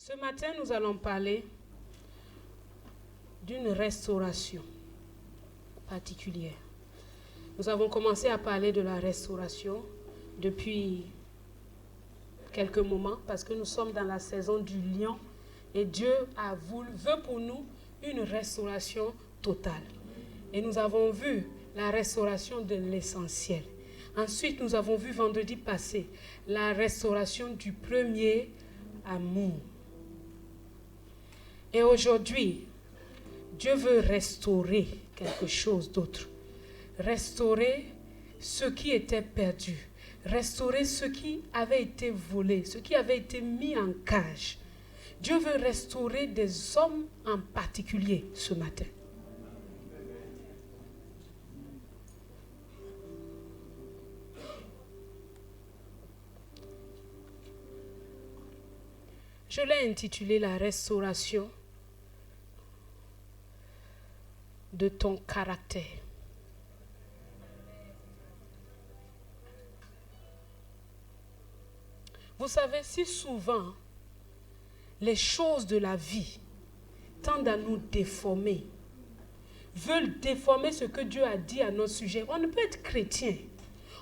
Ce matin, nous allons parler d'une restauration particulière. Nous avons commencé à parler de la restauration depuis quelques moments parce que nous sommes dans la saison du lion et Dieu veut pour nous une restauration totale. Et nous avons vu la restauration de l'essentiel. Ensuite, nous avons vu vendredi passé la restauration du premier amour. Et aujourd'hui, Dieu veut restaurer quelque chose d'autre. Restaurer ce qui était perdu. Restaurer ce qui avait été volé, ce qui avait été mis en cage. Dieu veut restaurer des hommes en particulier ce matin. Je l'ai intitulé la restauration de ton caractère. Vous savez, si souvent les choses de la vie tendent à nous déformer, veulent déformer ce que Dieu a dit à notre sujet, on ne peut être chrétien.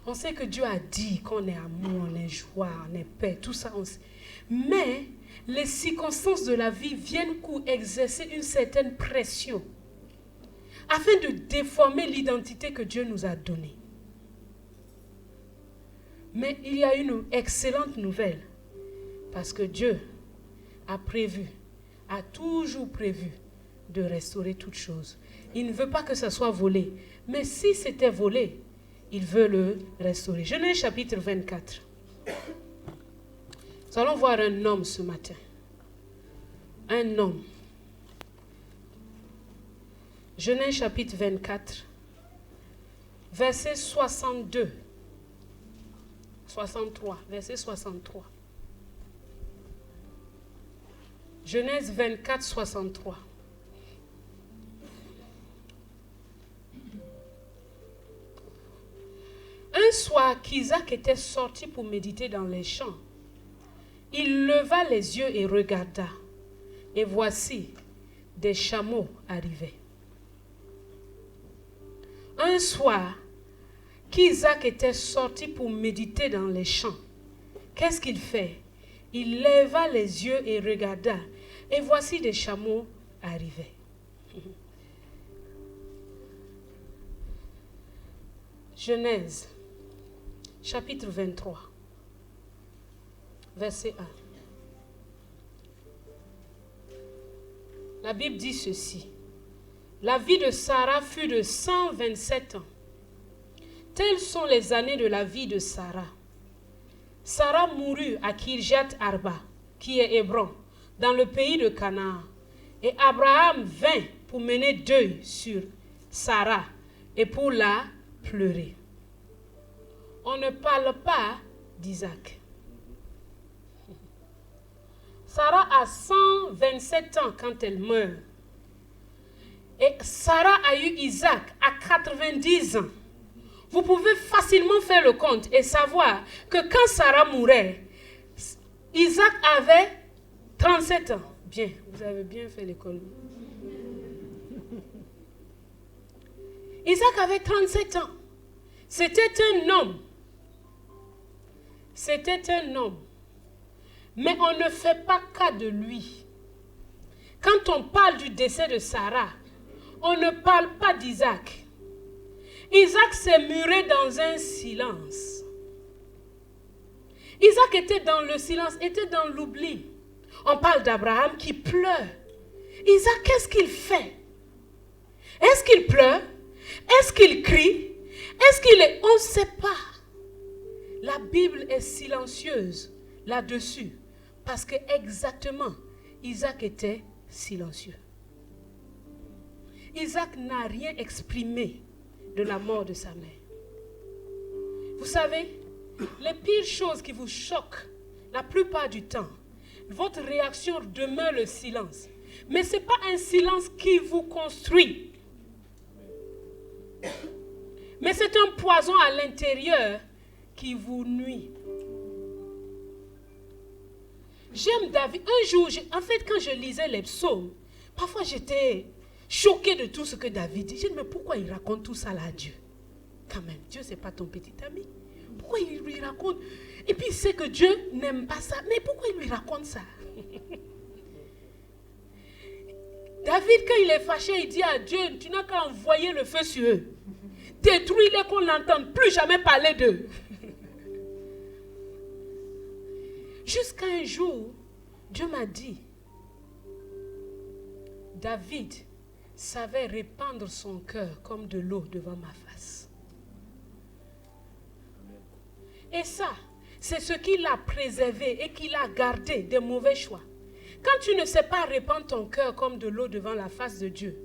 On sait que Dieu a dit qu'on est amour, on est joie, on est paix, tout ça on sait. Mais les circonstances de la vie viennent pour exercer une certaine pression afin de déformer l'identité que Dieu nous a donnée. Mais il y a une excellente nouvelle, parce que Dieu a toujours prévu de restaurer toutes choses. Il ne veut pas que ça soit volé, mais si c'était volé, il veut le restaurer. Genèse chapitre 24. Nous allons voir un homme ce matin. Un homme. Genèse chapitre 24, verset 62. 63, verset 63. Genèse 24, 63. Un soir qu'Isaac était sorti pour méditer dans les champs, il leva les yeux et regarda, et voici, des chameaux arrivaient. Un soir qu'Isaac était sorti pour méditer dans les champs, qu'est-ce qu'il fait? Il leva les yeux et regarda, et voici des chameaux arrivaient. Genèse, chapitre 23, verset 1. La Bible dit ceci. La vie de Sarah fut de 127 ans. Telles sont les années de la vie de Sarah. Sarah mourut à Kirjat Arba, qui est Hébron, dans le pays de Canaan. Et Abraham vint pour mener deuil sur Sarah et pour la pleurer. On ne parle pas d'Isaac. Sarah a 127 ans quand elle meurt. Et Sarah a eu Isaac à 90 ans. Vous pouvez facilement faire le compte et savoir que quand Sarah mourait, Isaac avait 37 ans. Bien, vous avez bien fait l'école. Isaac avait 37 ans. C'était un homme. C'était un homme. Mais on ne fait pas cas de lui. Quand on parle du décès de Sarah, on ne parle pas d'Isaac. Isaac s'est muré dans un silence. Isaac était dans le silence, était dans l'oubli. On parle d'Abraham qui pleure. Isaac, qu'est-ce qu'il fait? Est-ce qu'il pleure? Est-ce qu'il crie? Est-ce qu'il est... On ne sait pas. La Bible est silencieuse là-dessus. Parce que exactement, Isaac était silencieux. Isaac n'a rien exprimé de la mort de sa mère. Vous savez, les pires choses qui vous choquent, la plupart du temps, votre réaction demeure le silence. Mais ce n'est pas un silence qui vous construit. Mais c'est un poison à l'intérieur qui vous nuit. J'aime David. Un jour, en fait, quand je lisais les psaumes, parfois j'étais choquée de tout ce que David dit. Je me dis, mais pourquoi il raconte tout ça là à Dieu? Quand même, Dieu, c'est pas ton petit ami. Pourquoi il lui raconte? Et puis il sait que Dieu n'aime pas ça. Mais pourquoi il lui raconte ça? David, quand il est fâché, il dit à Dieu, tu n'as qu'à envoyer le feu sur eux. Détruis-les qu'on n'entende plus jamais parler d'eux. Jusqu'à un jour, Dieu m'a dit, David savait répandre son cœur comme de l'eau devant ma face. Et ça, c'est ce qui l'a préservé et qui l'a gardé des mauvais choix. Quand tu ne sais pas répandre ton cœur comme de l'eau devant la face de Dieu,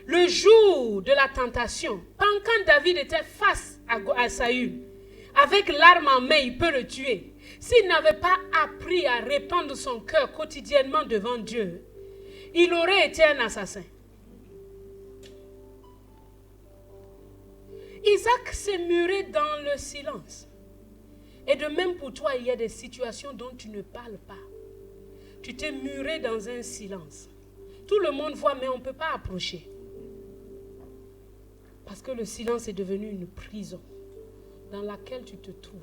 le jour de la tentation, quand David était face à Saül, avec l'arme en main, il peut le tuer. S'il n'avait pas appris à répandre son cœur quotidiennement devant Dieu, il aurait été un assassin. Isaac s'est muré dans le silence. Et de même pour toi, il y a des situations dont tu ne parles pas. Tu t'es muré dans un silence. Tout le monde voit, mais on ne peut pas approcher. Parce que le silence est devenu une prison dans laquelle tu te trouves.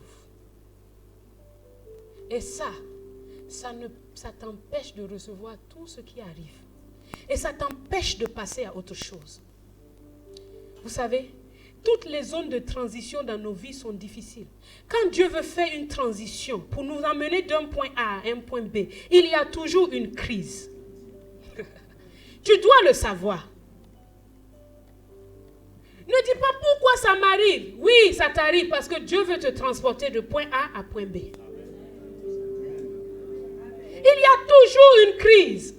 Et ça t'empêche de recevoir tout ce qui arrive. Et ça t'empêche de passer à autre chose. Vous savez, toutes les zones de transition dans nos vies sont difficiles. Quand Dieu veut faire une transition pour nous emmener d'un point A à un point B, il y a toujours une crise. Tu dois le savoir. Ne dis pas pourquoi ça m'arrive. Oui, ça t'arrive parce que Dieu veut te transporter de point A à point B. Il y a toujours une crise.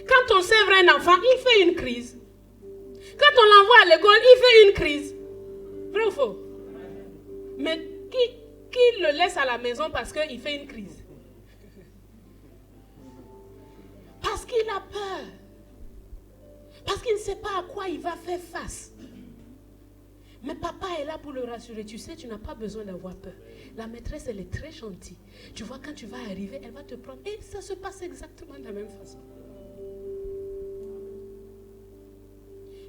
Quand on sèvre un enfant, il fait une crise. Quand on l'envoie à l'école, il fait une crise. Vrai ou faux? Mais qui le laisse à la maison parce qu'il fait une crise? Parce qu'il a peur. Parce qu'il ne sait pas à quoi il va faire face. Mais papa est là pour le rassurer. Tu sais, tu n'as pas besoin d'avoir peur. La maîtresse, elle est très gentille. Tu vois, quand tu vas arriver, elle va te prendre. Et ça se passe exactement de la même façon.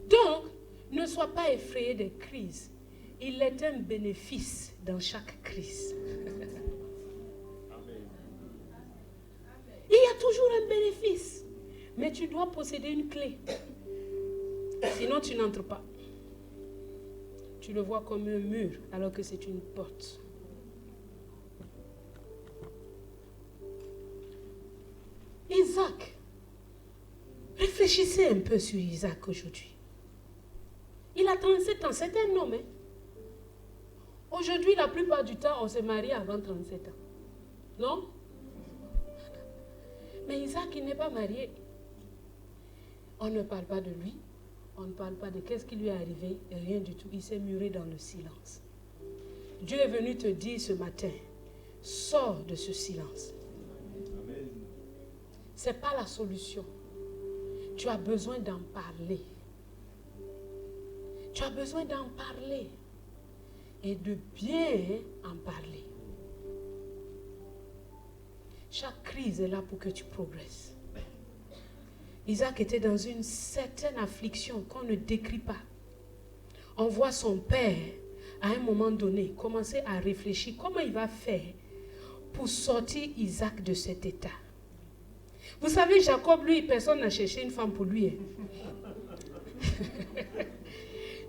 Donc, ne sois pas effrayé des crises. Il est un bénéfice dans chaque crise. Il y a toujours un bénéfice. Mais tu dois posséder une clé. Sinon, tu n'entres pas. Tu le vois comme un mur alors que c'est une porte. Isaac. Réfléchissez un peu sur Isaac aujourd'hui. Il a 37 ans, c'est un homme. Aujourd'hui, la plupart du temps, on se marie avant 37 ans. Non? Mais Isaac, il n'est pas marié. On ne parle pas de lui. On ne parle pas de qu'est-ce qui lui est arrivé. Rien du tout. Il s'est muré dans le silence. Dieu est venu te dire ce matin, sors de ce silence. Ce n'est pas la solution. Tu as besoin d'en parler. Tu as besoin d'en parler. Et de bien en parler. Chaque crise est là pour que tu progresses. Isaac était dans une certaine affliction qu'on ne décrit pas. On voit son père, à un moment donné, commencer à réfléchir comment il va faire pour sortir Isaac de cet état. Vous savez, Jacob, lui, personne n'a cherché une femme pour lui.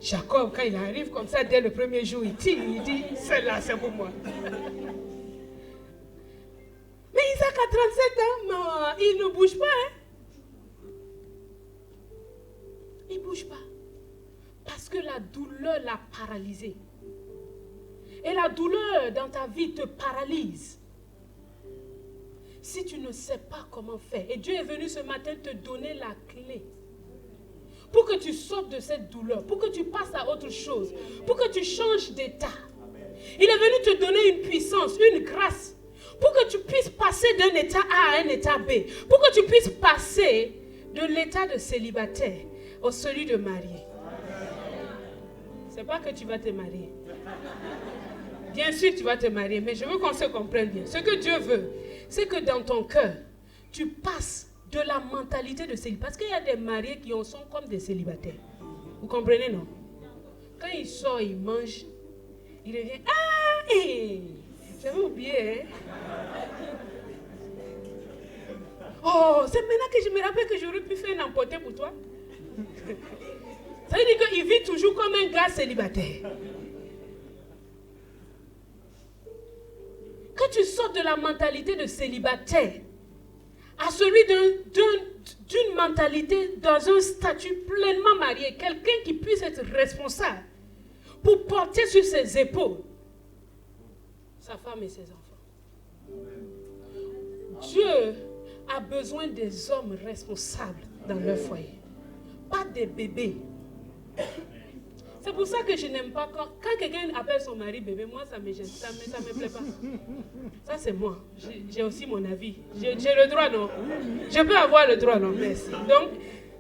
Jacob, quand il arrive comme ça, dès le premier jour, il tire, il dit, celle-là, c'est pour moi. Mais Isaac a 37 ans, non, il ne bouge pas. Il ne bouge pas. Parce que la douleur l'a paralysé. Et la douleur dans ta vie te paralyse. Si tu ne sais pas comment faire, et Dieu est venu ce matin te donner la clé pour que tu sortes de cette douleur, pour que tu passes à autre chose, pour que tu changes d'état. Il est venu te donner une puissance, une grâce, pour que tu puisses passer d'un état A à un état B, pour que tu puisses passer de l'état de célibataire au celui de marié. C'est pas que tu vas te marier. Bien sûr, tu vas te marier, mais je veux qu'on se comprenne bien. Ce que Dieu veut, c'est que dans ton cœur, tu passes de la mentalité de célibataire. Parce qu'il y a des mariés qui sont comme des célibataires. Vous comprenez, non? Quand il sort, il mange, il revient. Ah, j'avais oublié, hein? Oh, c'est maintenant que je me rappelle que j'aurais pu faire un emporter pour toi. Ça veut dire qu'il vit toujours comme un gars célibataire. Quand tu sors de la mentalité de célibataire à celui d'une mentalité dans un statut pleinement marié, quelqu'un qui puisse être responsable pour porter sur ses épaules sa femme et ses enfants. Dieu a besoin des hommes responsables dans leur foyer, pas des bébés. C'est pour ça que je n'aime pas quand quelqu'un appelle son mari bébé, moi ça me gêne, ça me plaît pas. Ça c'est moi, j'ai aussi mon avis. J'ai le droit, non? Je peux avoir le droit, non? Merci. Donc,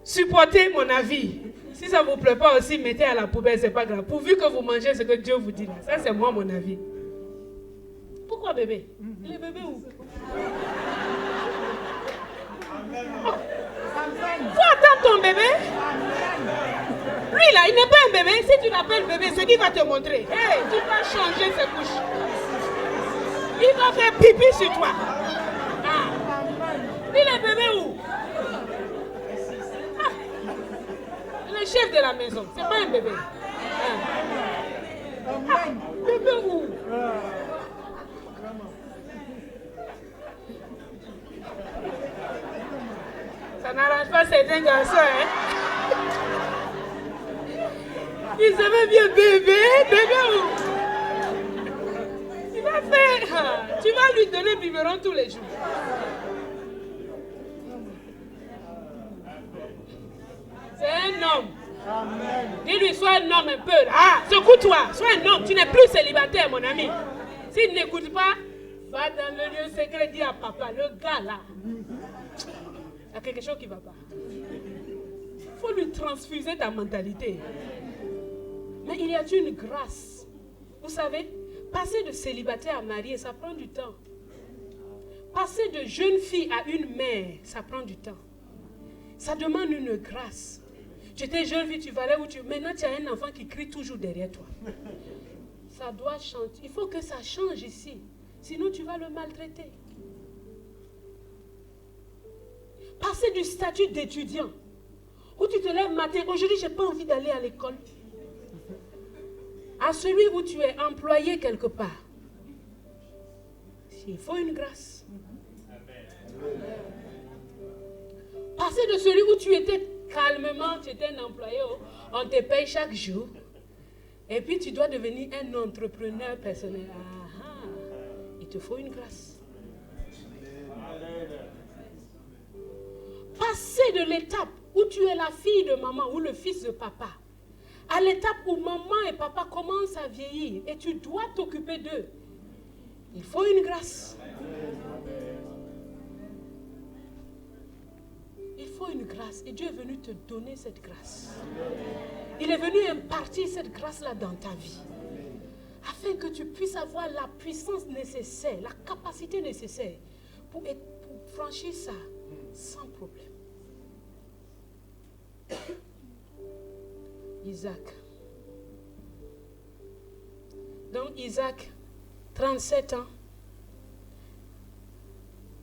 supportez mon avis. Si ça ne vous plaît pas aussi, mettez à la poubelle, c'est pas grave. Pourvu que vous mangez ce que Dieu vous dit là. Ça c'est moi mon avis. Pourquoi bébé? Il est bébé où? Faut attendre ton bébé. Lui là, il n'est pas un bébé. Si tu l'appelles bébé, c'est qu'il va te montrer. Hey, tu vas changer ses couches. Il va faire pipi sur toi. Ah. Il est bébé où? Ah. Le chef de la maison, c'est pas un bébé. Ah. Bébé où? Ça n'arrange pas certains garçons, hein? Ils savaient bien bébé où? Il va faire... Tu vas lui donner biberon tous les jours. C'est un homme. Dis-lui, sois un homme un peu. Ah, secoue-toi, sois un homme. Tu n'es plus célibataire, mon ami. S'il n'écoute pas, va dans le lieu secret, dis à papa, le gars là. Il y a quelque chose qui ne va pas. Il faut lui transfuser ta mentalité. Mais il y a une grâce. Vous savez, passer de célibataire à marié, ça prend du temps. Passer de jeune fille à une mère, ça prend du temps. Ça demande une grâce. Tu étais jeune fille, tu valais où tu... Maintenant, tu as un enfant qui crie toujours derrière toi. Ça doit changer. Il faut que ça change ici. Sinon, tu vas le maltraiter. Passer du statut d'étudiant, où tu te lèves matin, aujourd'hui, je n'ai pas envie d'aller à l'école, à celui où tu es employé quelque part. Il faut une grâce. Passer de celui où tu étais calmement, tu étais un employé, on te paye chaque jour, et puis tu dois devenir un entrepreneur personnel. Ah, il te faut une grâce. Passer de l'étape où tu es la fille de maman ou le fils de papa, à l'étape où maman et papa commencent à vieillir et tu dois t'occuper d'eux, il faut une grâce. Il faut une grâce et Dieu est venu te donner cette grâce. Il est venu impartir cette grâce-là dans ta vie afin que tu puisses avoir la puissance nécessaire, la capacité nécessaire pour franchir ça sans problème. Isaac. Donc Isaac, 37 ans.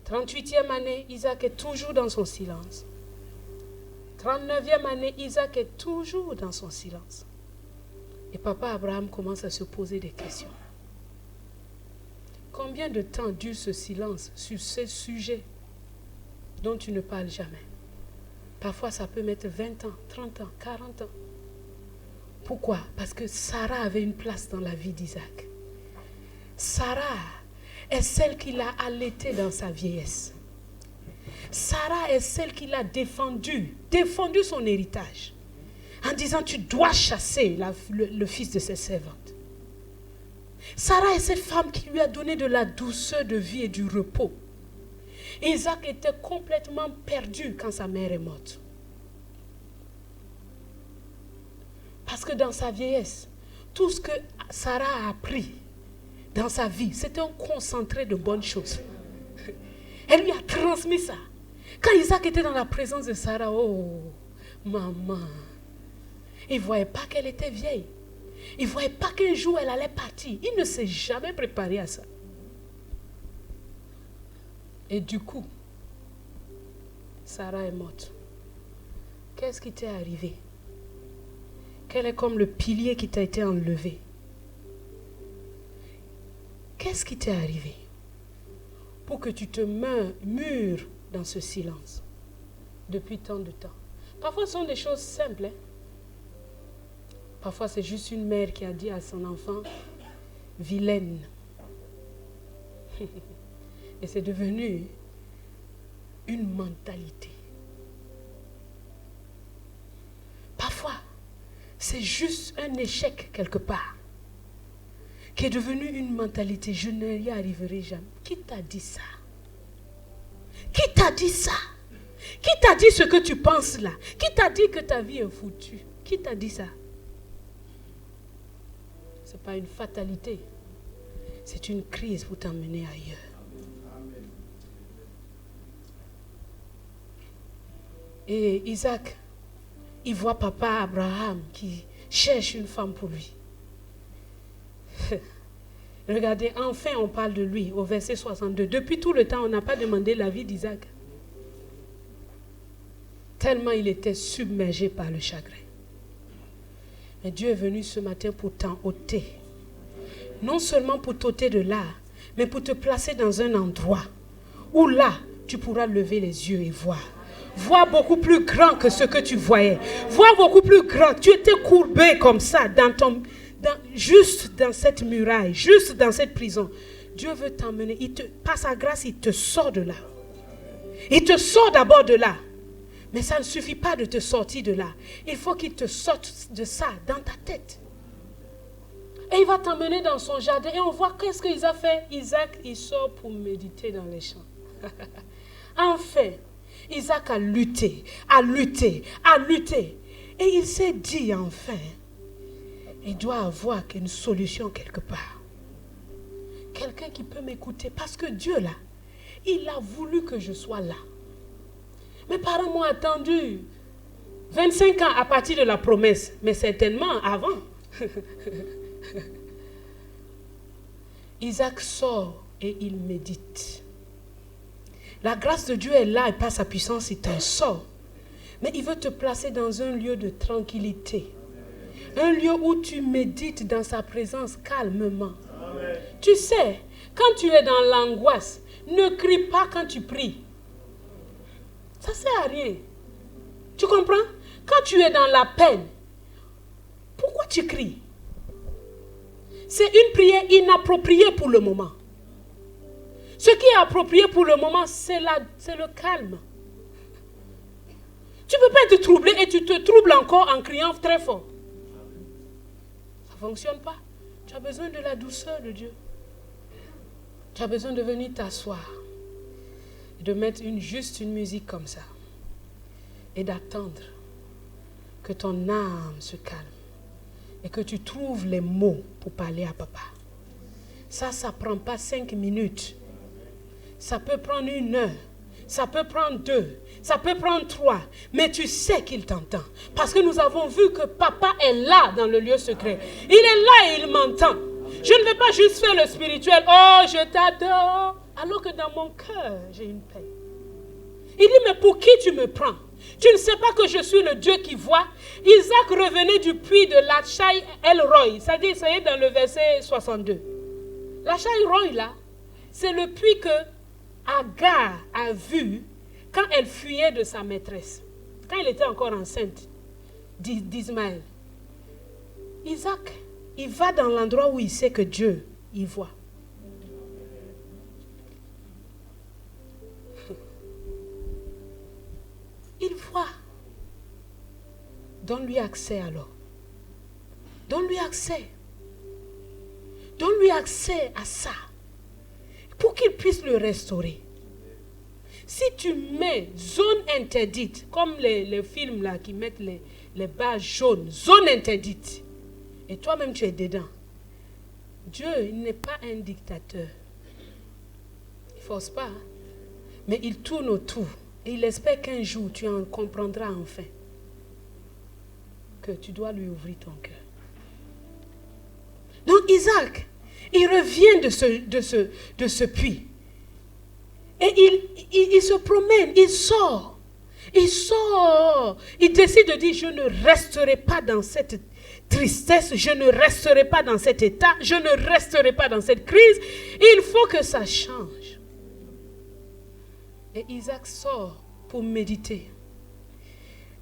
38e année, Isaac est toujours dans son silence. 39e année, Isaac est toujours dans son silence. Et papa Abraham commence à se poser des questions. Combien de temps dure ce silence sur ce sujet dont tu ne parles jamais? Parfois, ça peut mettre 20 ans, 30 ans, 40 ans. Pourquoi? Parce que Sarah avait une place dans la vie d'Isaac. Sarah est celle qui l'a allaité dans sa vieillesse. Sarah est celle qui l'a défendu son héritage, en disant tu dois chasser le fils de ses servantes. Sarah est cette femme qui lui a donné de la douceur de vie et du repos. Isaac était complètement perdu quand sa mère est morte. Parce que dans sa vieillesse, tout ce que Sarah a appris, dans sa vie, c'était un concentré de bonnes choses. Elle lui a transmis ça. Quand Isaac était dans la présence de Sarah, oh, maman, il ne voyait pas qu'elle était vieille. Il ne voyait pas qu'un jour elle allait partir. Il ne s'est jamais préparé à ça. Et du coup, Sarah est morte. Qu'est-ce qui t'est arrivé? Quel est comme le pilier qui t'a été enlevé? Qu'est-ce qui t'est arrivé pour que tu te mures dans ce silence depuis tant de temps? Parfois, ce sont des choses simples. Parfois, c'est juste une mère qui a dit à son enfant, vilaine. Et c'est devenu une mentalité. Parfois, c'est juste un échec quelque part qui est devenu une mentalité. Je n'y arriverai jamais. Qui t'a dit ça? Qui t'a dit ça? Qui t'a dit ce que tu penses là? Qui t'a dit que ta vie est foutue? Qui t'a dit ça? Ce n'est pas une fatalité. C'est une crise pour t'emmener ailleurs. Et Isaac, il voit papa Abraham qui cherche une femme pour lui. Regardez, enfin on parle de lui au verset 62. Depuis tout le temps, on n'a pas demandé l'avis d'Isaac. Tellement il était submergé par le chagrin. Mais Dieu est venu ce matin pour t'ôter. Non seulement pour t'ôter de là, mais pour te placer dans un endroit où là, tu pourras lever les yeux et voir. Voir beaucoup plus grand que ce que tu voyais. Voir beaucoup plus grand. Tu étais courbé comme ça, juste dans cette muraille, juste dans cette prison. Dieu veut t'emmener. Par sa grâce, il te sort de là. Il te sort d'abord de là. Mais ça ne suffit pas de te sortir de là. Il faut qu'il te sorte de ça dans ta tête. Et il va t'emmener dans son jardin. Et on voit qu'est-ce qu'il a fait. Isaac, il sort pour méditer dans les champs. Enfin, Isaac a lutté, a lutté, a lutté. Et il s'est dit enfin, il doit avoir une solution quelque part. Quelqu'un qui peut m'écouter. Parce que Dieu là, il a voulu que je sois là. Mes parents m'ont attendu 25 ans à partir de la promesse, mais certainement avant. Isaac sort et il médite. La grâce de Dieu est là et par sa puissance, il t'en sort. Mais il veut te placer dans un lieu de tranquillité. Un lieu où tu médites dans sa présence calmement. Amen. Tu sais, quand tu es dans l'angoisse, ne crie pas quand tu pries. Ça ne sert à rien. Tu comprends? Quand tu es dans la peine, pourquoi tu cries? C'est une prière inappropriée pour le moment. Ce qui est approprié pour le moment, c'est le calme. Tu ne peux pas être troublé et tu te troubles encore en criant très fort. Ça ne fonctionne pas. Tu as besoin de la douceur de Dieu. Tu as besoin de venir t'asseoir. De mettre juste une musique comme ça. Et d'attendre que ton âme se calme. Et que tu trouves les mots pour parler à papa. Ça ne prend pas 5 minutes. Ça peut prendre 1 heure. Ça peut prendre 2. Ça peut prendre 3. Mais tu sais qu'il t'entend. Parce que nous avons vu que papa est là dans le lieu secret. Il est là et il m'entend. Je ne vais pas juste faire le spirituel. Oh, je t'adore. Alors que dans mon cœur, j'ai une paix. Il dit, mais pour qui tu me prends? Tu ne sais pas que je suis le Dieu qui voit? Isaac revenait du puits de Lachai El-Roy. C'est-à-dire, ça y est dans le verset 62. Lachai El-Roy, là, c'est le puits que Agar a vu quand elle fuyait de sa maîtresse. Quand elle était encore enceinte d'Ismaël. Isaac, il va dans l'endroit où il sait que Dieu y voit. Il voit. Donne-lui accès alors. Donne-lui accès. Donne-lui accès à ça. Pour qu'il puisse le restaurer. Si tu mets zone interdite, comme les films là qui mettent les barres jaunes, zone interdite, et toi-même tu es dedans, Dieu, il n'est pas un dictateur. Il ne force pas. Hein? Mais il tourne autour. Et il espère qu'un jour, tu en comprendras enfin que tu dois lui ouvrir ton cœur. Donc Isaac, il revient de ce puits. Et il se promène, il sort. Il sort. Il décide de dire, je ne resterai pas dans cette tristesse, je ne resterai pas dans cet état, je ne resterai pas dans cette crise. Il faut que ça change. Et Isaac sort pour méditer.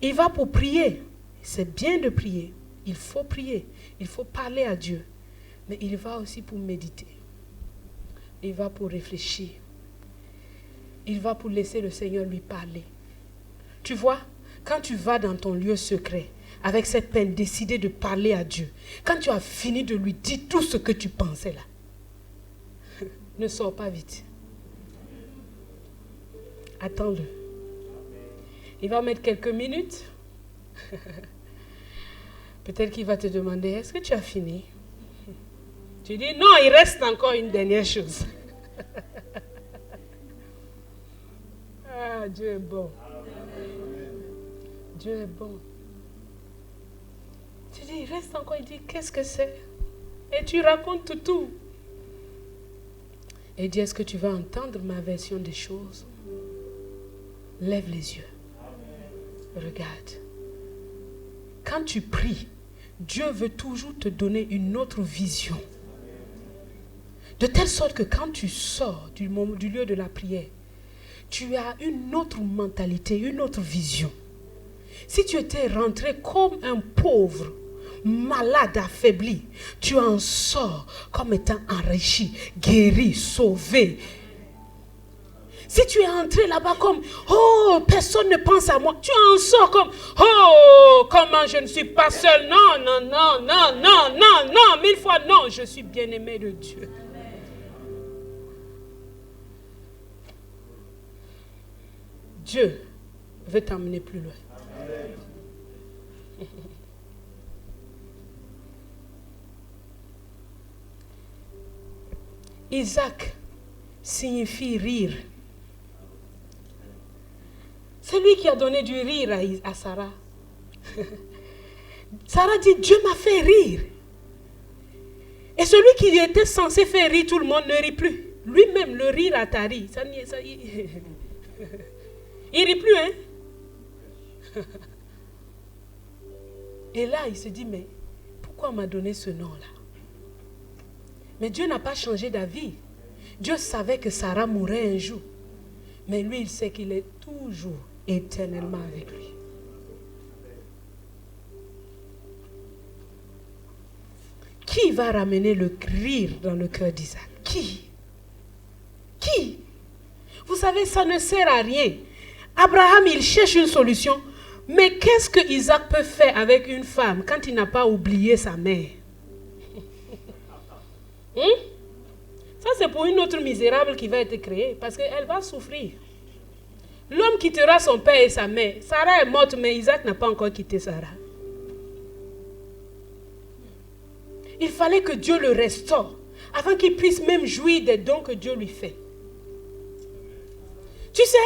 Il va pour prier. C'est bien de prier. Il faut prier. Il faut parler à Dieu. Mais il va aussi pour méditer. Il va pour réfléchir. Il va pour laisser le Seigneur lui parler. Tu vois, quand tu vas dans ton lieu secret, avec cette peine, décider de parler à Dieu, quand tu as fini de lui dire tout ce que tu pensais là, ne sors pas vite. Attends-le. Il va mettre quelques minutes. Peut-être qu'il va te demander, est-ce que tu as fini? Tu dis, non, il reste encore une dernière chose. Ah, Dieu est bon. Dieu est bon. Tu dis, il reste encore, il dit, qu'est-ce que c'est? Et tu racontes tout. Et il dit, est-ce que tu vas entendre ma version des choses? Lève les yeux. Regarde. Quand tu pries, Dieu veut toujours te donner une autre vision. De telle sorte que quand tu sors du lieu de la prière, tu as une autre mentalité, une autre vision. Si tu étais rentré comme un pauvre, malade, affaibli, tu en sors comme étant enrichi, guéri, sauvé. Si tu es entré là-bas comme, oh, personne ne pense à moi, tu en sors comme, oh, comment je ne suis pas seul. Non, non, non, non, non, non, non, 1000 fois non, je suis bien-aimé de Dieu. Dieu veut t'emmener plus loin. Isaac signifie rire. C'est lui qui a donné du rire à Sarah. Sarah dit, Dieu m'a fait rire. Et celui qui était censé faire rire tout le monde ne rit plus. Lui-même, le rire a tari. Il rit plus, hein? Et là, il se dit, mais pourquoi on m'a donné ce nom-là? Mais Dieu n'a pas changé d'avis. Dieu savait que Sarah mourrait un jour. Mais lui, il sait qu'il est toujours, éternellement avec lui. Qui va ramener le rire dans le cœur d'Isaac? Qui? Qui? Vous savez, ça ne sert à rien. Abraham, il cherche une solution. Mais qu'est-ce que Isaac peut faire avec une femme quand il n'a pas oublié sa mère? Ça, c'est pour une autre misérable qui va être créée. Parce qu'elle va souffrir. L'homme quittera son père et sa mère. Sarah est morte, mais Isaac n'a pas encore quitté Sarah. Il fallait que Dieu le restaure avant qu'il puisse même jouir des dons que Dieu lui fait. Tu sais,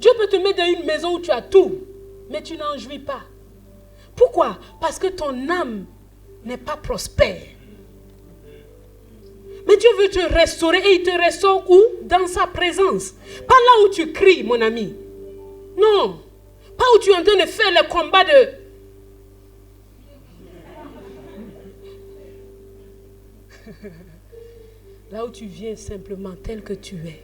Dieu peut te mettre dans une maison où tu as tout, mais tu n'en jouis pas. Pourquoi? Parce que ton âme n'est pas prospère. Mais Dieu veut te restaurer et il te restaure où? Dans sa présence. Pas là où tu cries, mon ami. Non. Pas où tu es en train de faire le combat de... Là où tu viens simplement tel que tu es.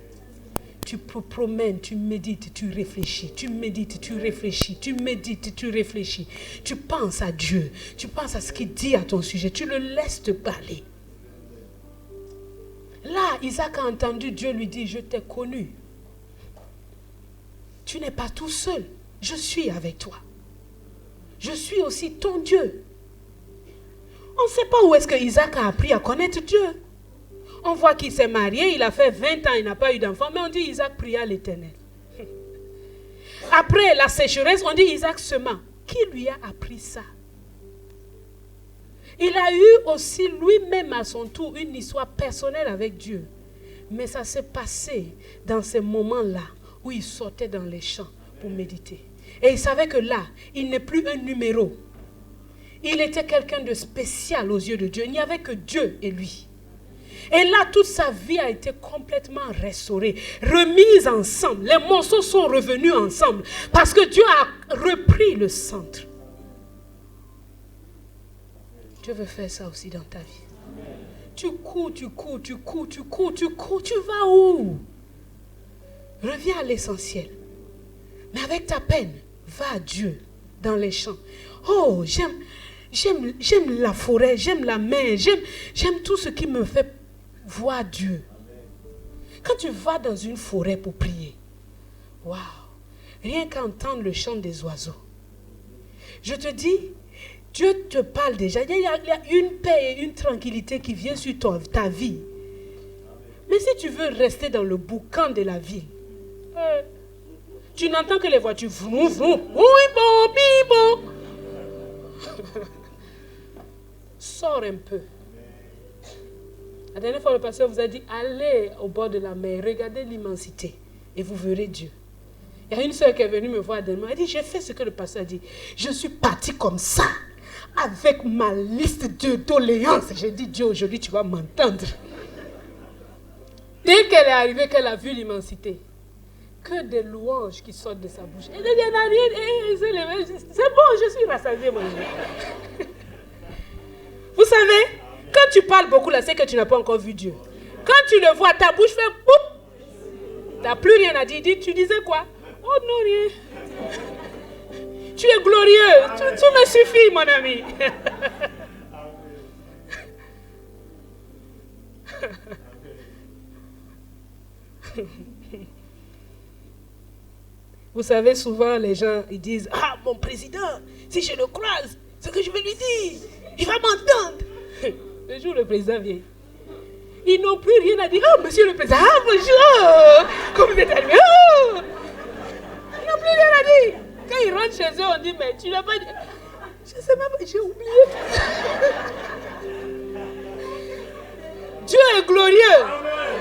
Tu promènes, tu médites, tu réfléchis. Tu médites, tu réfléchis. Tu médites, tu réfléchis. Tu penses à Dieu. Tu penses à ce qu'il dit à ton sujet. Tu le laisses te parler. Là, Isaac a entendu Dieu lui dire, je t'ai connu. Tu n'es pas tout seul. Je suis avec toi. Je suis aussi ton Dieu. On ne sait pas où est-ce que Isaac a appris à connaître Dieu. On voit qu'il s'est marié, il a fait 20 ans, il n'a pas eu d'enfant, mais on dit Isaac pria l'Éternel. Après la sécheresse, on dit Isaac sema. Qui lui a appris ça? Il a eu aussi lui-même à son tour une histoire personnelle avec Dieu. Mais ça s'est passé dans ces moments-là où il sortait dans les champs pour méditer. Et il savait que là, il n'est plus un numéro. Il était quelqu'un de spécial aux yeux de Dieu. Il n'y avait que Dieu et lui. Et là, toute sa vie a été complètement restaurée, remise ensemble. Les morceaux sont revenus ensemble parce que Dieu a repris le centre. Dieu veut faire ça aussi dans ta vie. Tu cours, tu vas où? Reviens à l'essentiel. Mais avec ta peine, va à Dieu dans les champs. Oh, j'aime la forêt, j'aime la mer, j'aime tout ce qui me fait voir Dieu. Quand tu vas dans une forêt pour prier, waouh, rien qu'entendre le chant des oiseaux. Je te dis, Dieu te parle déjà. Il y a une paix et une tranquillité qui vient sur ta vie. Mais si tu veux rester dans le boucan de la ville, tu n'entends que les voitures. Vroom, vroom, oui, bon. Sors un peu. La dernière fois, le pasteur vous a dit, allez au bord de la mer, regardez l'immensité et vous verrez Dieu. Il y a une soeur qui est venue me voir dernièrement. Elle dit, j'ai fait ce que le pasteur a dit. Je suis partie comme ça, avec ma liste de doléances. J'ai dit, Dieu, aujourd'hui, tu vas m'entendre. Dès qu'elle est arrivée, qu'elle a vu l'immensité, que des louanges qui sortent de sa bouche. Elle dit, il n'y a rien, c'est bon, je suis rassasiée, mon Dieu. Vous savez, quand tu parles beaucoup là, c'est que tu n'as pas encore vu Dieu. Quand tu le vois, ta bouche fait boum. Tu n'as plus rien à dire. Tu disais quoi? Oh non, rien. Tu es glorieux. Tout me suffit, mon ami. Vous savez, souvent, les gens, ils disent, ah, mon président, si je le croise, ce que je vais lui dire, il va m'entendre. Le jour où le président vient, ils n'ont plus rien à dire. Oh, monsieur le président, ah, bonjour. Comment vous êtes arrivé? Oh. Ils n'ont plus rien à dire. Quand ils rentrent chez eux, on dit, mais tu n'as pas dit. Je ne sais même pas, j'ai oublié. Dieu est glorieux.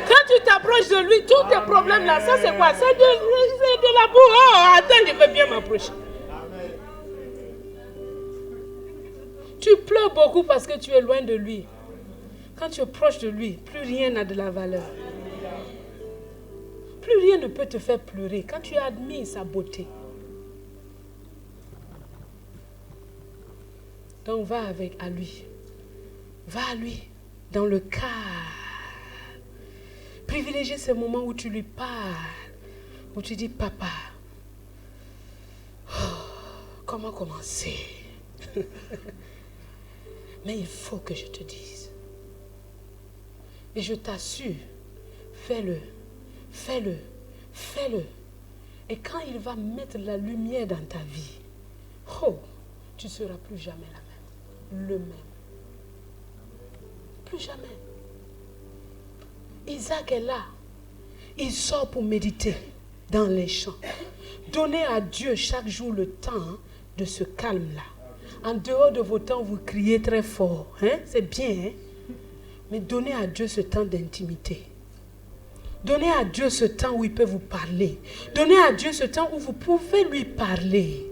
Quand tu t'approches de lui, tous tes problèmes là, ça c'est quoi? C'est de la boue. Oh, attends, je vais bien m'approcher. Tu pleures beaucoup parce que tu es loin de lui. Quand tu es proche de lui, plus rien n'a de la valeur. Plus rien ne peut te faire pleurer quand tu admires sa beauté. Donc va à lui. Va à lui dans le calme. Privilégiez ces moments où tu lui parles, où tu dis, papa, comment commencer? Mais il faut que je te dise. Et je t'assure, fais-le. Et quand il va mettre la lumière dans ta vie, tu ne seras plus jamais le même. Plus jamais. Isaac est là. Il sort pour méditer dans les champs. Donnez à Dieu chaque jour le temps de ce calme-là. En dehors de vos temps, vous criez très fort. C'est bien. Mais donnez à Dieu ce temps d'intimité. Donnez à Dieu ce temps où il peut vous parler. Donnez à Dieu ce temps où vous pouvez lui parler.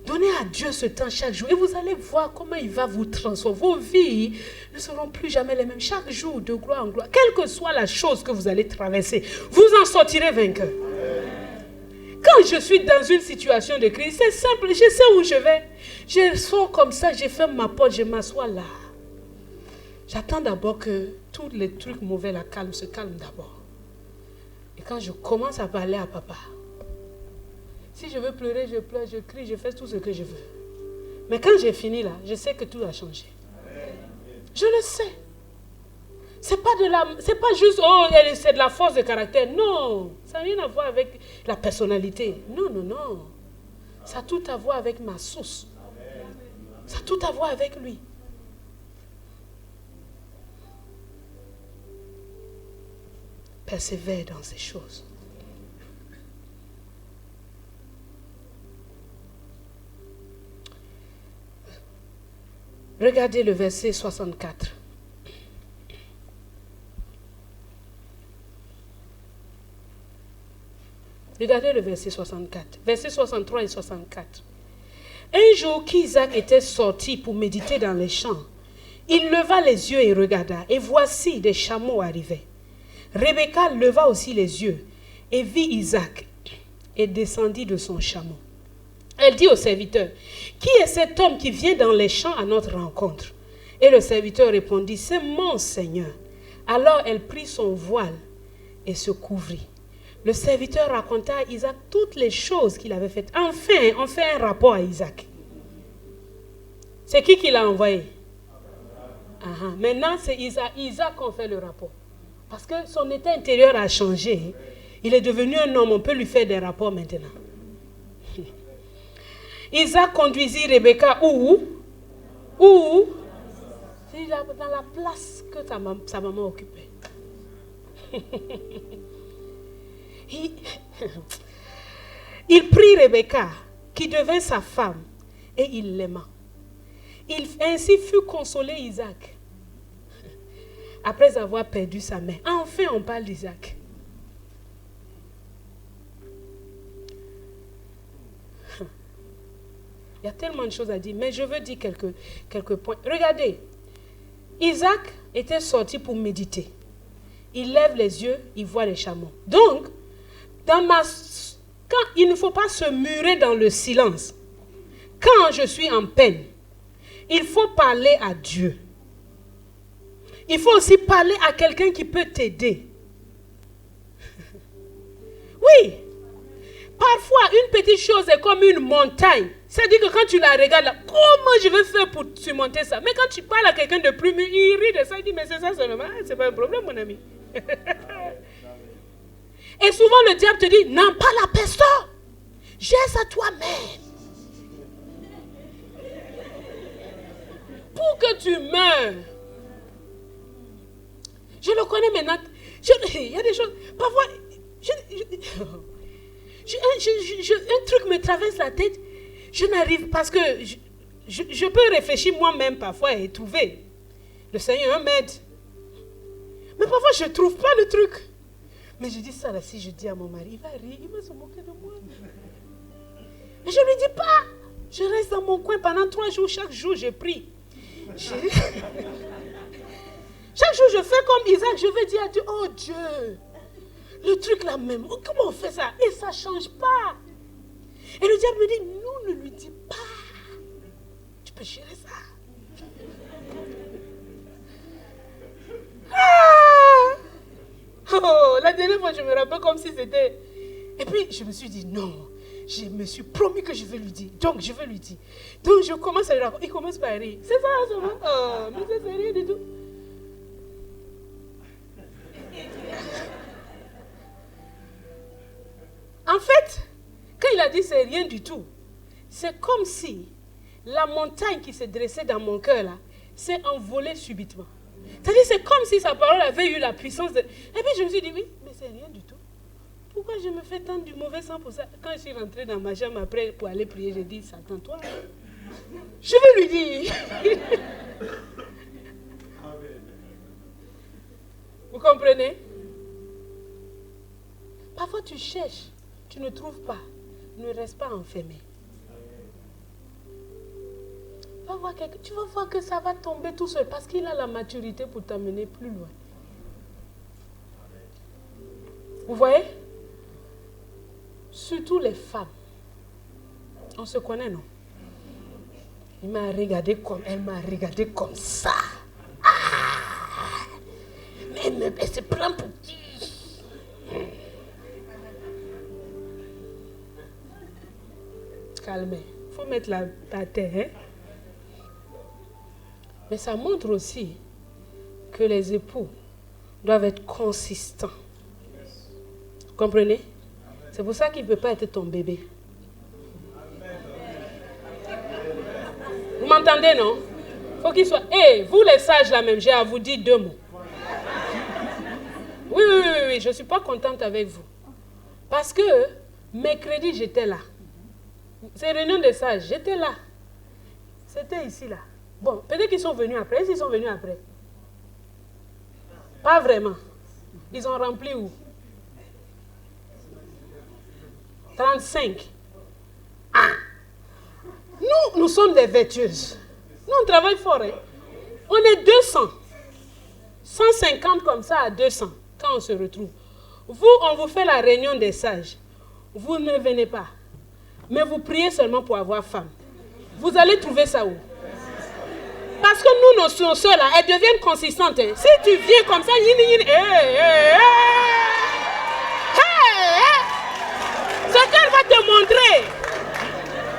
Donnez à Dieu ce temps chaque jour et vous allez voir comment il va vous transformer. Vos vies ne seront plus jamais les mêmes. Chaque jour, de gloire en gloire, quelle que soit la chose que vous allez traverser, vous en sortirez vainqueur. Quand je suis dans une situation de crise, c'est simple, je sais où je vais. Je sors comme ça, je ferme ma porte, je m'assois là. J'attends d'abord que tous les trucs mauvais se calment d'abord. Et quand je commence à parler à papa, si je veux pleurer, je pleure, je crie, je fais tout ce que je veux. Mais quand j'ai fini là, je sais que tout a changé. Je le sais. C'est pas juste, c'est de la force de caractère. Non, ça n'a rien à voir avec la personnalité. Non. Ça a tout à voir avec ma source. Ça a tout à voir avec lui. Persévère dans ces choses. Regardez le verset 64. Regardez le verset 64. Verset 63 et 64. Un jour qu'Isaac était sorti pour méditer dans les champs, il leva les yeux et regarda, et voici des chameaux arrivaient. Rebecca leva aussi les yeux et vit Isaac et descendit de son chameau. Elle dit au serviteur, « Qui est cet homme qui vient dans les champs à notre rencontre ?» Et le serviteur répondit, « C'est mon Seigneur. » Alors elle prit son voile et se couvrit. Le serviteur raconta à Isaac toutes les choses qu'il avait faites. Enfin, on fait un rapport à Isaac. C'est qui l'a envoyé? Maintenant, c'est Isaac qu'on fait le rapport. Parce que son état intérieur a changé. Il est devenu un homme, on peut lui faire des rapports maintenant. Isaac conduisit Rebecca où? C'est dans la place que sa maman occupait. Il prit Rebecca, qui devint sa femme, et il l'aima. Ainsi fut consolé Isaac, après avoir perdu sa mère. Enfin, on parle d'Isaac. Il y a tellement de choses à dire, mais je veux dire quelques points. Regardez, Isaac était sorti pour méditer. Il lève les yeux, il voit les chameaux. Donc, il ne faut pas se murer dans le silence. Quand je suis en peine, il faut parler à Dieu. Il faut aussi parler à quelqu'un qui peut t'aider. Oui. Parfois, une petite chose est comme une montagne. C'est-à-dire que quand tu la regardes, là, comment je vais faire pour surmonter ça? Mais quand tu parles à quelqu'un de plus mûr, il rit de ça, il dit, mais c'est ça seulement, c'est pas un problème, mon ami. Et souvent, le diable te dit, n'en parle à personne. Gère ça toi-même. Pour que tu meurs. Je le connais maintenant. Il y a des choses. Parfois, un truc me traverse la tête. Je n'arrive parce que je peux réfléchir moi-même parfois et trouver. Le Seigneur m'aide. Mais parfois, je ne trouve pas le truc. Mais je dis ça là, si je dis à mon mari, il va rire, il va se moquer de moi. Mais je ne lui dis pas. Je reste dans mon coin pendant 3 jours. Chaque jour, je prie. Chaque jour, je fais comme Isaac. Je vais dire à Dieu, oh Dieu, le truc là même, comment on fait ça? Et ça ne change pas. Et le diable me dit, non, ne lui dis pas. Tu peux gérer ça. Oh, la dernière fois, je me rappelle comme si c'était... Et puis, je me suis dit, non, je me suis promis que je vais lui dire. Donc, je vais lui dire. Donc, je commence à lui raconter. Il commence par rire. C'est ça, c'est vrai. Oh, mais c'est rien du tout. En fait, quand il a dit c'est rien du tout, c'est comme si la montagne qui s'est dressée dans mon cœur là, s'est envolée subitement. C'est-à-dire c'est comme si sa parole avait eu la puissance de... Et puis je me suis dit, oui, mais c'est rien du tout. Pourquoi je me fais tant du mauvais sang pour ça? Quand je suis rentrée dans ma chambre après pour aller prier, j'ai dit, Satan, toi, je vais lui dire. Vous comprenez? Parfois tu cherches, tu ne trouves pas. Ne reste pas enfermé. Tu vas voir que ça va tomber tout seul parce qu'il a la maturité pour t'amener plus loin. Vous voyez? Surtout les femmes. On se connaît, non? Elle m'a regardé comme ça. Ah! Mais elle se prend pour qui? Calmez. Il faut mettre la terre. Hein? Mais ça montre aussi que les époux doivent être consistants. Vous comprenez? C'est pour ça qu'il ne peut pas être ton bébé. Vous m'entendez, non? Il faut qu'il soit... Hey, vous les sages là même, j'ai à vous dire 2 mots. Oui, je ne suis pas contente avec vous. Parce que mercredi, j'étais là. C'est réunion des sages, j'étais là. C'était ici là. Bon, peut-être qu'ils sont venus après. Est-ce qu'ils sont venus après? Pas vraiment. Ils ont rempli où? 35. Ah! Nous sommes des vertueuses. Nous, on travaille fort. Hein? On est 200. 150 comme ça à 200 quand on se retrouve. Vous, on vous fait la réunion des sages. Vous ne venez pas. Mais vous priez seulement pour avoir femme. Vous allez trouver ça où? Parce que nous, nos soeurs là, elles deviennent consistantes. Hein. Si tu viens comme ça, ce qu'elle va te montrer,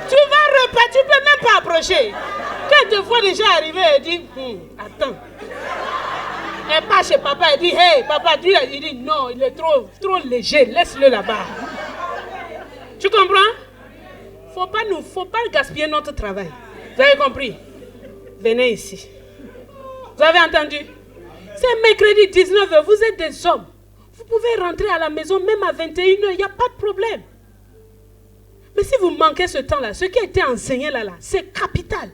tu vas repartir, tu ne peux même pas approcher. Quand elle te voit déjà arriver, elle dit, attends. Elle part chez papa, elle dit, hey, papa, il dit, non, il est trop léger, laisse-le là-bas. Tu comprends? Faut pas gaspiller notre travail. Vous avez compris? Venez ici. Vous avez entendu? C'est mercredi 19h, vous êtes des hommes. Vous pouvez rentrer à la maison même à 21h, il n'y a pas de problème. Mais si vous manquez ce temps-là, ce qui a été enseigné là, c'est capital.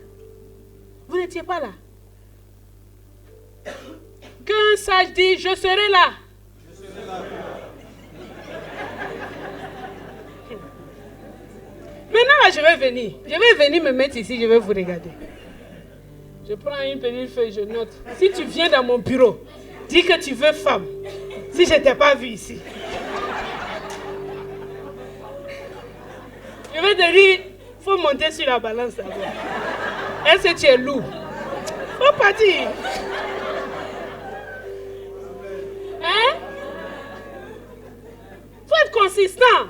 Vous n'étiez pas là. Qu'un sage dit, je serai là. Je serai là. Maintenant, là, je vais venir. Je vais venir me mettre ici, je vais vous regarder. Je prends une petite feuille, je note. Si tu viens dans mon bureau, dis que tu veux femme. Si je ne t'ai pas vu ici. Je vais te dire, il faut monter sur la balance d'abord. Est-ce que tu es lourd? Faut partir. Hein? Faut être consistant.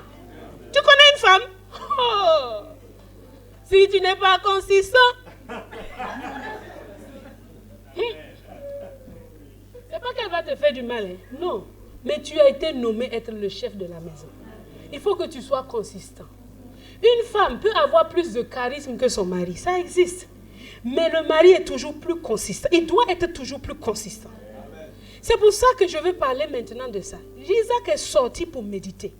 Tu connais une femme? Oh. Si tu n'es pas consistant, c'est pas qu'elle va te faire du mal. Hein? Non. Mais tu as été nommé être le chef de la maison. Il faut que tu sois consistant. Une femme peut avoir plus de charisme que son mari. Ça existe. Mais le mari est toujours plus consistant. Il doit être toujours plus consistant. C'est pour ça que je veux parler maintenant de ça. Isaac est sorti pour méditer.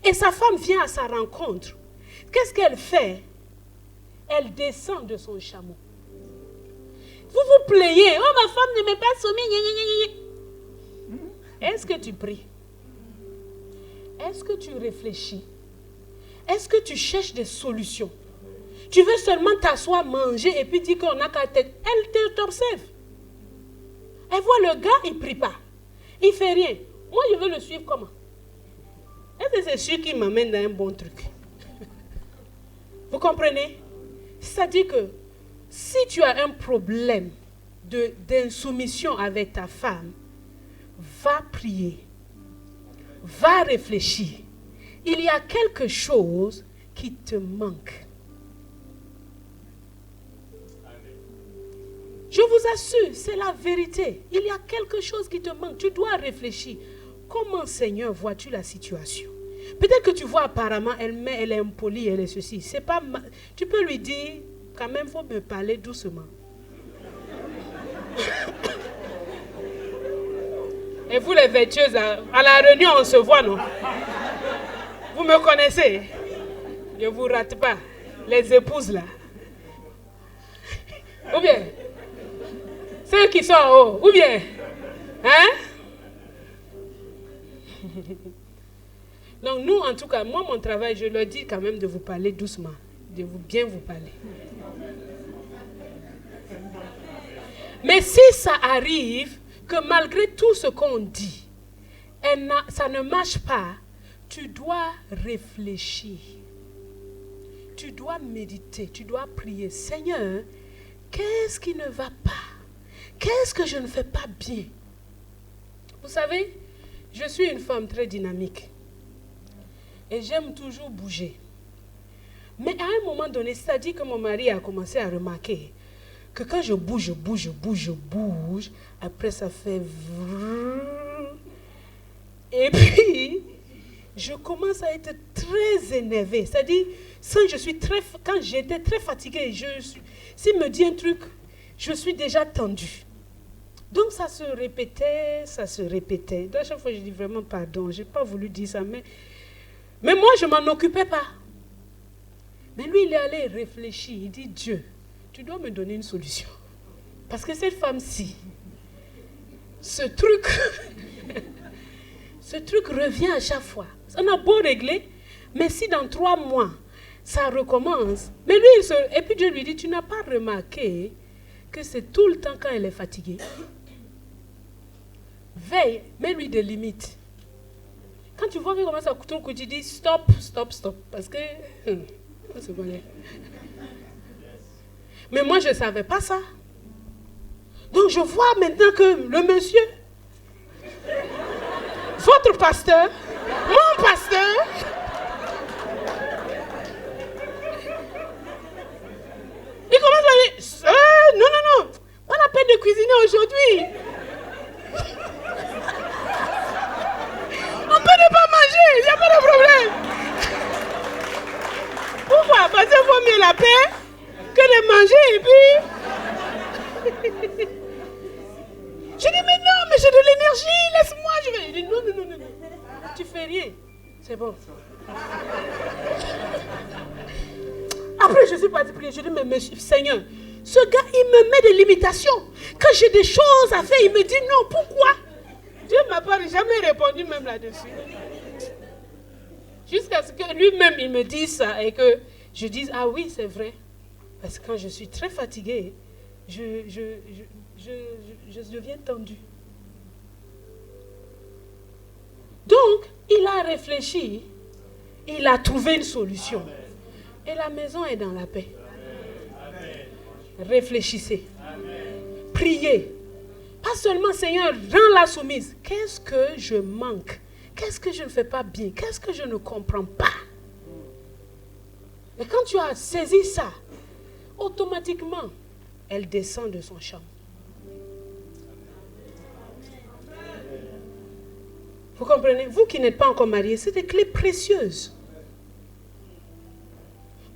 Et sa femme vient à sa rencontre. Qu'est-ce qu'elle fait? Elle descend de son chameau. Vous vous plaignez. Oh, ma femme ne m'est pas soumise. Est-ce que tu pries? Est-ce que tu réfléchis? Est-ce que tu cherches des solutions? Tu veux seulement t'asseoir, manger et puis dire qu'on n'a qu'à tête. Elle t'observe. Elle voit le gars, il ne prie pas. Il ne fait rien. Moi, je veux le suivre comment? Est-ce que c'est sûr qu'il m'amène dans un bon truc? Vous comprenez? C'est-à-dire que si tu as un problème d'insoumission avec ta femme, va prier. Va réfléchir. Il y a quelque chose qui te manque. Je vous assure, c'est la vérité. Il y a quelque chose qui te manque. Tu dois réfléchir. Comment, Seigneur, vois-tu la situation? Peut-être que tu vois apparemment, elle est impolie, elle est ceci. C'est pas tu peux lui dire, quand même, il faut me parler doucement. Et vous les vertueuses, à la réunion, on se voit, non? Vous me connaissez? Je ne vous rate pas. Les épouses, là. Ou bien, ceux qui sont en haut, ou bien, hein? Donc nous, en tout cas, moi, mon travail, je leur dis quand même de vous parler doucement, de bien vous parler. Mais si ça arrive que malgré tout ce qu'on dit, ça ne marche pas, tu dois réfléchir. Tu dois méditer, tu dois prier. Seigneur, qu'est-ce qui ne va pas? Qu'est-ce que je ne fais pas bien? Vous savez, je suis une femme très dynamique. Et j'aime toujours bouger. Mais à un moment donné, c'est-à-dire que mon mari a commencé à remarquer que quand je bouge, après ça fait... Et puis, je commence à être très énervée. C'est-à-dire, quand j'étais très fatiguée, s'il me dit un truc, je suis déjà tendue. Donc ça se répétait. Donc, à chaque fois, je dis vraiment pardon, je n'ai pas voulu dire ça, mais moi, je ne m'en occupais pas. Mais lui, il est allé réfléchir. Il dit, Dieu, tu dois me donner une solution. Parce que cette femme-ci, ce truc revient à chaque fois. On a beau régler, mais si dans 3 mois, ça recommence. Mais lui, et puis Dieu lui dit, tu n'as pas remarqué que c'est tout le temps quand elle est fatiguée. Veille, mets-lui des limites. Quand tu vois qu'il commence à couper, tu dis stop. Parce que, on se connaît. Mais moi, je ne savais pas ça. Donc, je vois maintenant que le monsieur, votre pasteur, mon pasteur, il commence à dire, non, pas la peine de cuisiner aujourd'hui. On peut ne pas manger, il n'y a pas de problème. Pourquoi? Parce qu'il vaut mieux la paix que de manger et puis... Je dis, mais non, mais j'ai de l'énergie, laisse-moi, je vais... Il dit, non, tu fais rien. C'est bon. Après, je suis partie prier, je dis, mais monsieur, Seigneur, ce gars, il me met des limitations. Quand j'ai des choses à faire, il me dit non, pourquoi? Dieu ne m'a pas jamais répondu même là-dessus. Jusqu'à ce que lui-même, il me dise ça et que je dise, ah oui, c'est vrai. Parce que quand je suis très fatiguée, je deviens tendue. Donc, il a réfléchi, il a trouvé une solution. Et la maison est dans la paix. Réfléchissez. Priez. Pas seulement, Seigneur, rends-la soumise. Qu'est-ce que je manque? Qu'est-ce que je ne fais pas bien? Qu'est-ce que je ne comprends pas? Et quand tu as saisi ça, automatiquement, elle descend de son champ. Vous comprenez? Vous qui n'êtes pas encore mariés, c'est des clés précieuses.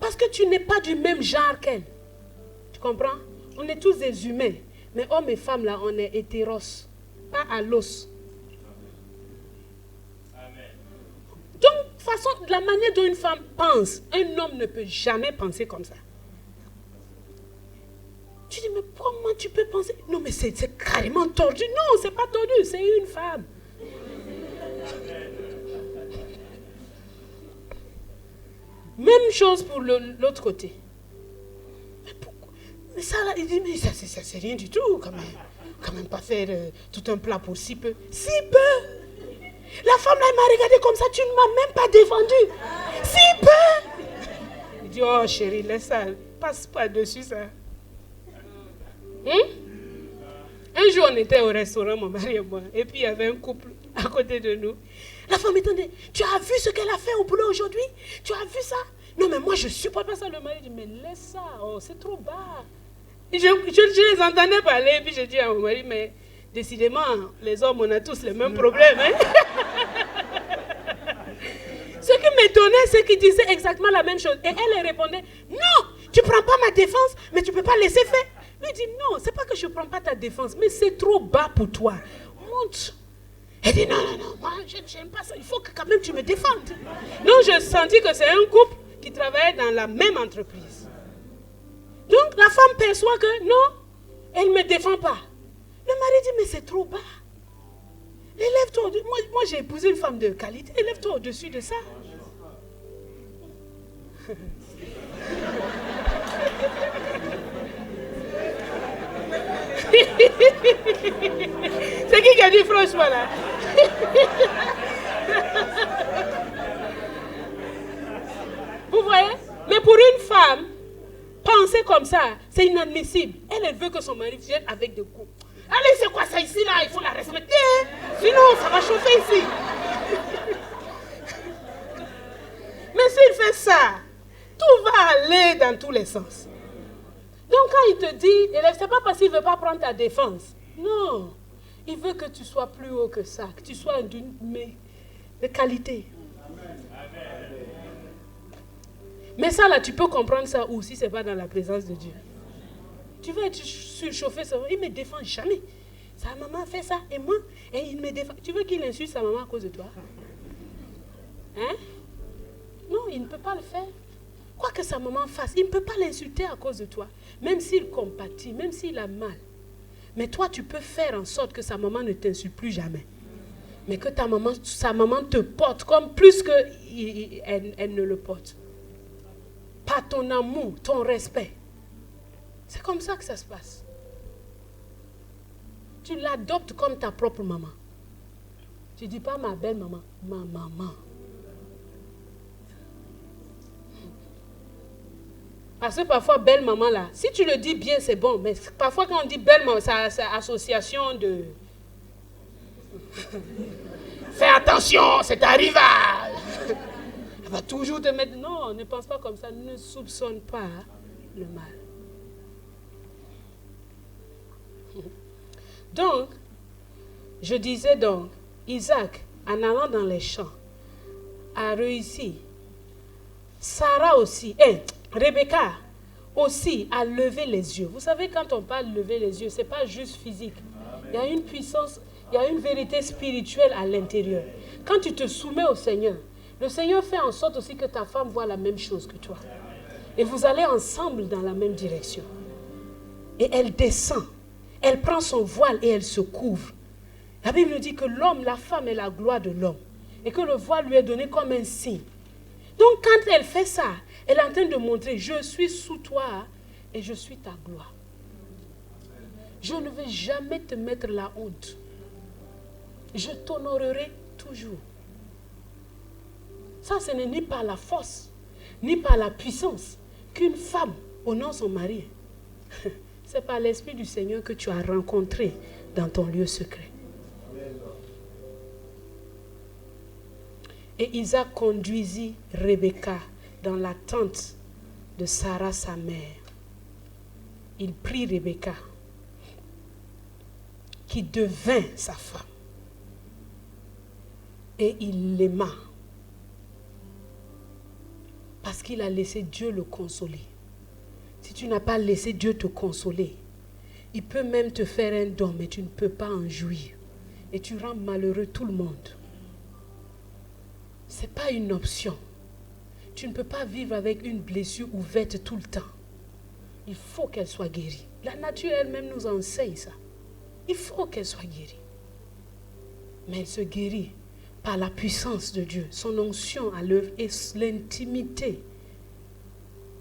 Parce que tu n'es pas du même genre qu'elle. Tu comprends? On est tous des humains. Mais hommes et femmes, là, on est hétéros. Pas à l'os. Donc, façon, la manière dont une femme pense, un homme ne peut jamais penser comme ça. Tu dis, mais comment tu peux penser? Non, mais c'est carrément tordu. Non, c'est pas tordu, c'est une femme. Même chose pour l'autre côté. Mais pourquoi? Mais ça, là, il dit, mais ça c'est rien du tout, quand même. Quand même pas faire tout un plat pour si peu. Si peu! La femme, là, elle m'a regardé comme ça, tu ne m'as même pas défendu. Si peu! Il dit, oh chérie, laisse ça, passe pas dessus ça. Un jour, on était au restaurant, mon mari et moi, et puis il y avait un couple à côté de nous. La femme m'étendait, tu as vu ce qu'elle a fait au boulot aujourd'hui? Tu as vu ça? Non, mais moi, je ne supporte pas ça. Le mari dit, mais laisse ça, oh, c'est trop bas. Et je les entendais parler, et puis je dis à mon mari, mais décidément, les hommes, on a tous les mêmes problèmes. Hein? Ce qui m'étonnait, c'est qu'ils disaient exactement la même chose. Et elle répondait, non, tu ne prends pas ma défense, mais tu ne peux pas laisser faire. Lui dit, non, ce n'est pas que je ne prends pas ta défense, mais c'est trop bas pour toi. Monte. Elle dit, non, moi, je n'aime pas ça. Il faut que quand même tu me défendes. Donc, je sentis que c'est un couple qui travaillait dans la même entreprise. Donc, la femme perçoit que, non, elle ne me défend pas. Le mari dit, mais c'est trop bas. Élève-toi. Moi, j'ai épousé une femme de qualité. Élève-toi au-dessus de ça. C'est qui a dit franchement là? Vous voyez? Mais pour une femme, penser comme ça, c'est inadmissible. Elle veut que son mari vienne avec des coups. Allez, c'est quoi ça ici là? Il faut la respecter. Hein? Sinon, ça va chauffer ici. Mais s'il fait ça, tout va aller dans tous les sens. Donc quand il te dit, c'est pas parce qu'il ne veut pas prendre ta défense. Non. Il veut que tu sois plus haut que ça, que tu sois de qualité. Mais ça là, tu peux comprendre ça où si ce n'est pas dans la présence de Dieu. Tu vas être surchauffé, il ne me défend jamais. Sa maman fait ça et moi, et il me défend. Tu veux qu'il insulte sa maman à cause de toi? Hein? Non, il ne peut pas le faire. Quoi que sa maman fasse, il ne peut pas l'insulter à cause de toi. Même s'il compatit, même s'il a mal. Mais toi, tu peux faire en sorte que sa maman ne t'insulte plus jamais. Mais que sa maman te porte comme plus qu'elle ne le porte. Par ton amour, ton respect. C'est comme ça que ça se passe. Tu l'adoptes comme ta propre maman. Tu ne dis pas ma belle maman, ma maman. Parce que parfois, belle maman là, si tu le dis bien, c'est bon. Mais parfois, quand on dit belle maman, c'est association de... Fais attention, c'est ta rivale. Elle va toujours te mettre... Non, ne pense pas comme ça. Ne soupçonne pas le mal. Donc, je disais donc, Isaac, en allant dans les champs, a réussi. Sarah aussi, Rebecca aussi a levé les yeux. Vous savez, quand on parle de lever les yeux, ce n'est pas juste physique. Il y a une puissance, il y a une vérité spirituelle à l'intérieur. Quand tu te soumets au Seigneur, le Seigneur fait en sorte aussi que ta femme voit la même chose que toi. Et vous allez ensemble dans la même direction. Et elle descend. Elle prend son voile et elle se couvre. La Bible nous dit que l'homme, la femme est la gloire de l'homme. Et que le voile lui est donné comme un signe. Donc quand elle fait ça, elle est en train de montrer, je suis sous toi et je suis ta gloire. Je ne vais jamais te mettre la honte. Je t'honorerai toujours. Ça, ce n'est ni par la force, ni par la puissance qu'une femme honore son mari. C'est par l'Esprit du Seigneur que tu as rencontré dans ton lieu secret. Et Isaac conduisit Rebecca dans la tente de Sarah, sa mère. Il prit Rebecca, qui devint sa femme. Et il l'aima. Parce qu'il a laissé Dieu le consoler. Si tu n'as pas laissé Dieu te consoler, il peut même te faire un don, mais tu ne peux pas en jouir. Et tu rends malheureux tout le monde. Ce n'est pas une option. Tu ne peux pas vivre avec une blessure ouverte tout le temps. Il faut qu'elle soit guérie. La nature elle-même nous enseigne ça. Il faut qu'elle soit guérie. Mais elle se guérit par la puissance de Dieu, son onction à l'œuvre et l'intimité.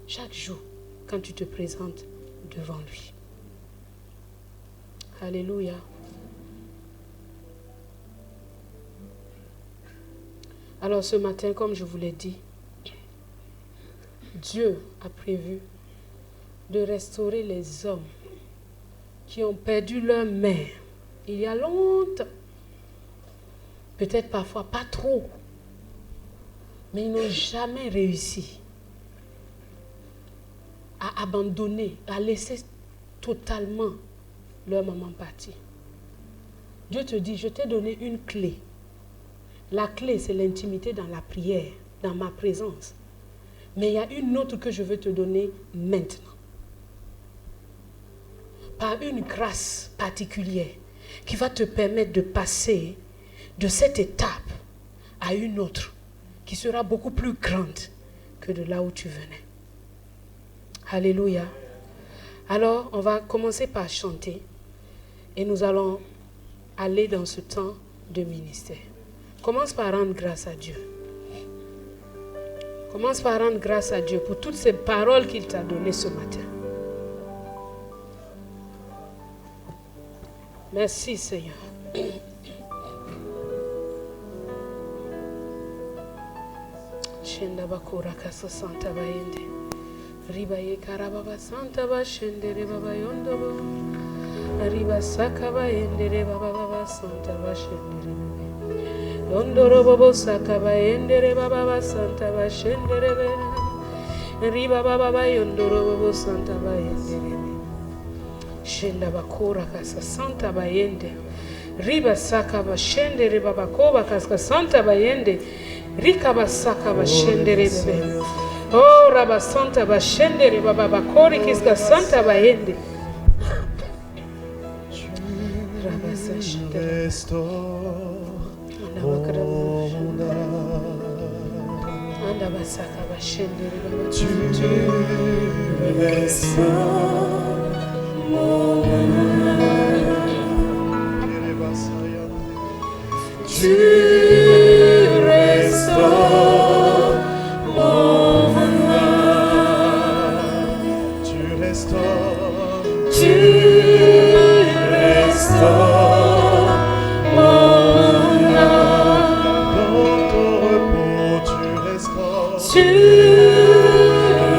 Chaque jour, quand tu te présentes devant lui. Alléluia. Alors ce matin, comme je vous l'ai dit, Dieu a prévu de restaurer les hommes qui ont perdu leur mère il y a longtemps. Peut-être parfois pas trop, mais ils n'ont jamais réussi à abandonner, à laisser totalement leur maman partir. Dieu te dit, je t'ai donné une clé. La clé, c'est l'intimité dans la prière, dans ma présence. Mais il y a une autre que je veux te donner maintenant. Par une grâce particulière qui va te permettre de passer de cette étape à une autre qui sera beaucoup plus grande que de là où tu venais. Alléluia. Alors, on va commencer par chanter et nous allons aller dans ce temps de ministère. Commence par rendre grâce à Dieu. Commence par rendre grâce à Dieu pour toutes ces paroles qu'il t'a données ce matin. Merci Seigneur. Shenda bakura kasa santa bayende. Riba ye karababa santa ba shendere baba yondobo. Riba saka bayende baba santa ba shendere. Yondoro bobo saka bayende baba santa ba shendere. Riba baba yondoro bobo santa bayende. Shenda bakura kasa santa bayende. Riba saka ba shendere baba koba kasa santa bayende. Rika basaka bashendere bebe. Oh rabasanta bashendere baba bakori kiska santa bayende. Rabasa shendere. Tu restaures mon âme. Tu restaures mon âme. Tu restaures. Tu restaures mon âme. Dans ton repos, tu restaures. Tu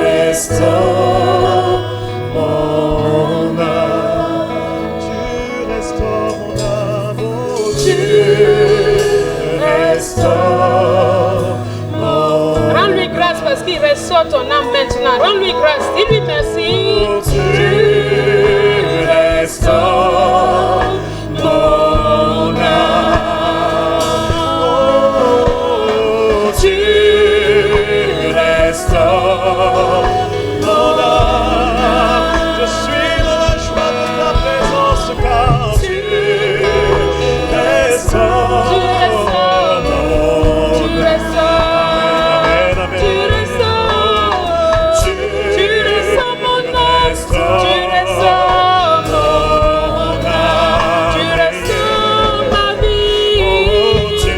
restaures mon âme. Tu restaures mon âme. Oh, tu restaures mon âme. Rends-lui grâce parce qu'il restaure ton âme maintenant. Rends-lui grâce. Dis-lui merci. Oh, tu restaures mon âme. Oh, tu restaures mon âme. Je suis dans la joie de ta présence car tu restaures Tu restaures. mon Tu âme. restaures. Amen, amen. Tu restaures. Tu restaures mon âme. Tu restaures mon âme. Tu restaures ma vie. Tu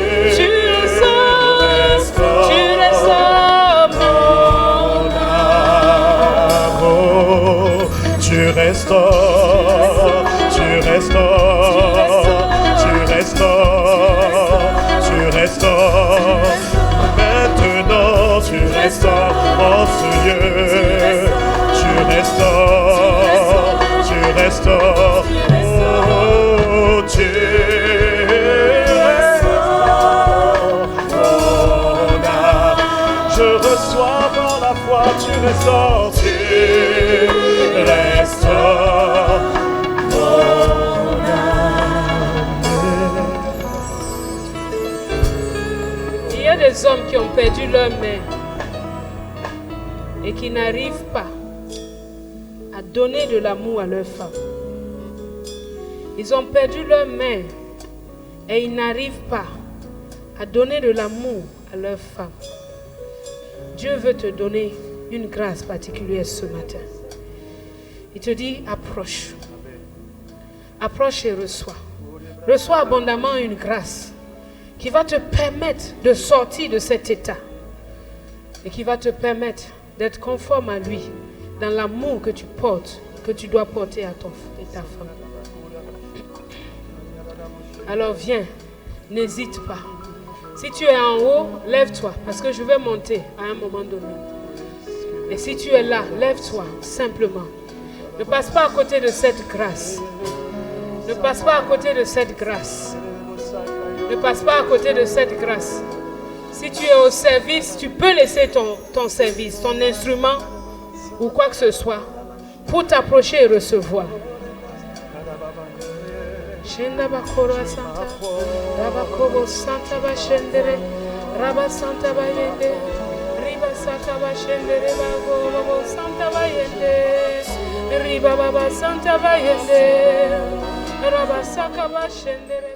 restaures. Tu restaures mon âme. Oh, tu restaures, tu restaures, tu restaures, tu restaures. Maintenant, tu restaures en ce lieu. Tu restaures, tu restaures. Oh, tu restaures mon âme. Je reçois par la foi, tu restaures, tu restaures mon âme. Il y a des hommes qui ont perdu leur main et qui n'arrivent pas à donner de l'amour à leur femme. Ils ont perdu leur main et ils n'arrivent pas à donner de l'amour à leur femme. Dieu veut te donner une grâce particulière ce matin. Il te dit, approche. Approche et reçois. Reçois abondamment une grâce qui va te permettre de sortir de cet état et qui va te permettre d'être conforme à lui dans l'amour que tu portes, que tu dois porter à ta femme. Alors viens, n'hésite pas. Si tu es en haut, lève-toi parce que je vais monter à un moment donné. Et si tu es là, lève-toi simplement. Ne passe pas à côté de cette grâce. Ne passe pas à côté de cette grâce. Ne passe pas à côté de cette grâce. Si tu es au service, tu peux laisser ton service, ton instrument ou quoi que ce soit pour t'approcher et recevoir. Shenda bakora santa, rabakobo santa ba shendere, raba santa ba yende, riba santa ba shendere bago santa ba yende, riba baba santa ba yende, raba saka ba shendere.